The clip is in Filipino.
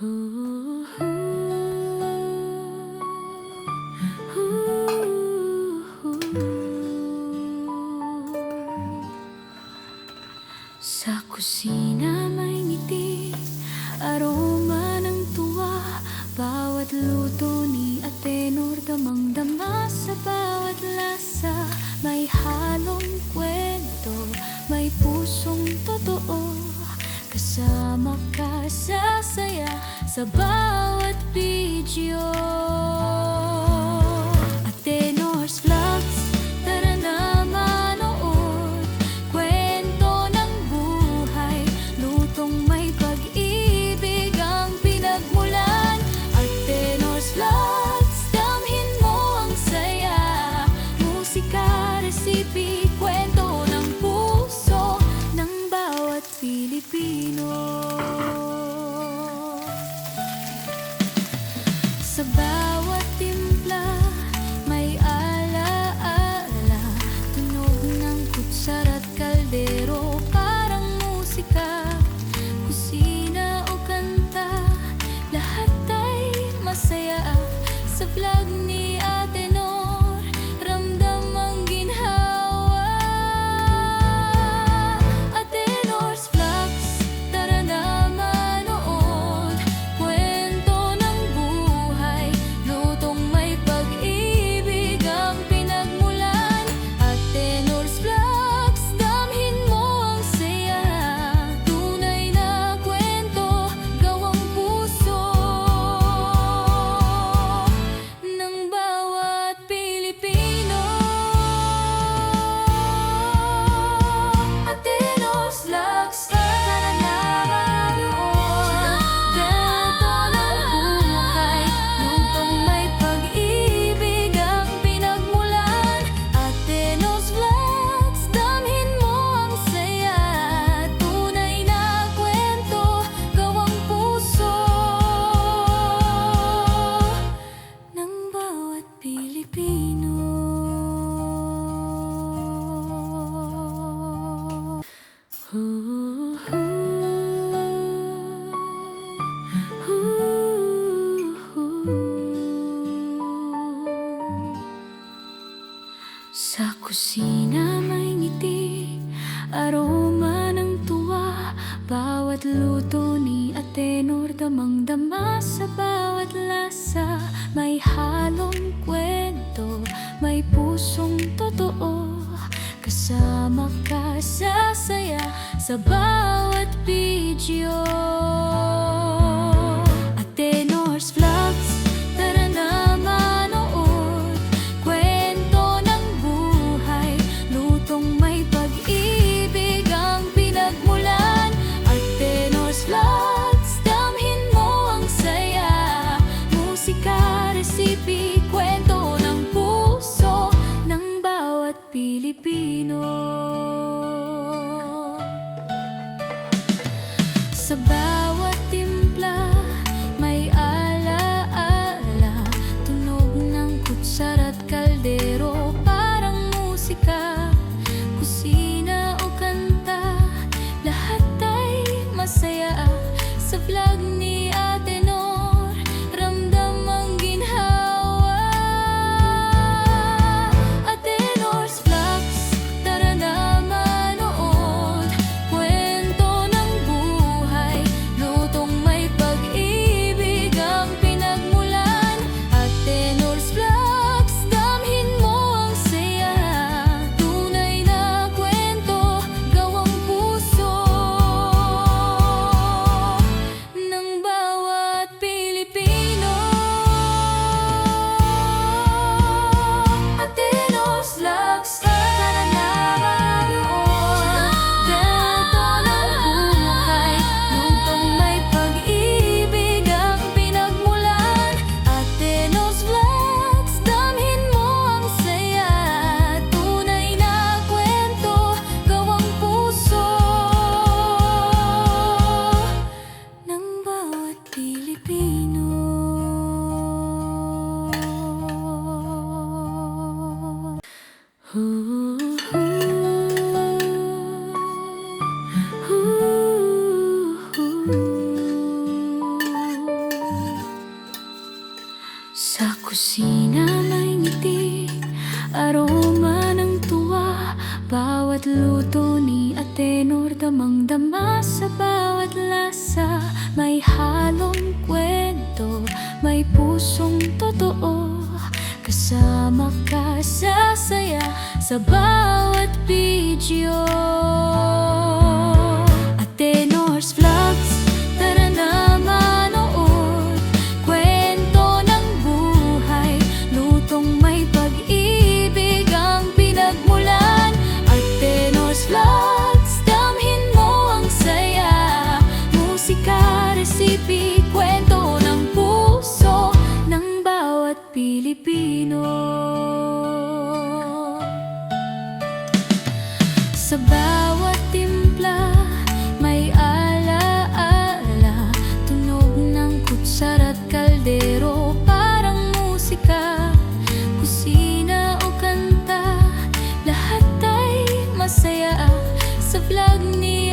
Sa kusina may ngiti, aroma ng tuwa. Bawat luto ni Atenor, damang-dama sa bawat lasa. May halong kwento, may pusong totoo. Kasama ka sa saya sa bawat video. Atenor's Vlogs, tara na manood. Kwento ng buhay, lutong may pag-ibig ang pinagmulan. Atenor's Vlogs, damhin mo ang saya. Musika, resipi, kwento ng puso ng bawat Pilipino. Sa bawat timpla may ala-ala, tunog ng kutsara at kaldero, parang musika. Kusina o kanta, lahat ay masaya. Sa vlog ni Atenor, ramdam ang ginhawa. Atenor's Vlogs, tara na manood. Kwento ng buhay, lutong may pag-ibig ang pinagmulan. Atenor's Vlogs, damhin mo ang saya. Tunay na kwento, gawang puso ng bawat Pilipino. Atenor's Vlogs, tara na manood. Kwento ng buhay, lutong may pag-ibig ang pinagmulan. Atenor's Vlogs, damhin mo ang saya. Tunay na kwento, gawang puso ng bawat Pilipino. Sa kusina may ngiti, aroma ng tuwa. Bawat luto ni Atenor, damang-dama sa bawat lasa. May halong kwento, may pusong totoo. Kasama ka sa saya sa bawat video. Atenor's Vlogs, tara na manood. Kwento ng buhay, lutong may pag-ibig ang pinagmulan. Atenor's Vlogs, damhin mo ang saya. Musika, resipi, kwento ng puso ng bawat Pilipino. Sa bawat timpla may ala-ala, tunog ng kutsara at kaldero, parang musika. Kusina o kanta, lahat ay masaya. Sa vlog ni Atenor, ramdam ang ginhawa. Atenor's Vlogs, tara na Sa kusina may ngiti, aroma ng tuwa. Bawat luto ni Atenor, damang-dama sa bawat lasa. May halong kwento, may pusong totoo. Kasama ka sa saya sa bawat video. Atenor's Vlogs, tara na manood. Kwento ng buhay, lutong may pag-ibig ang pinagmulan. Atenor's Vlogs, damhin mo ang saya. Musika, resipi, kwento ng puso ng bawat Pilipino. Sa bawat timpla, may ala-ala. Tunog ng kutsara at kaldero, parang musika. Kusina o kanta, lahat ay masaya sa vlog ni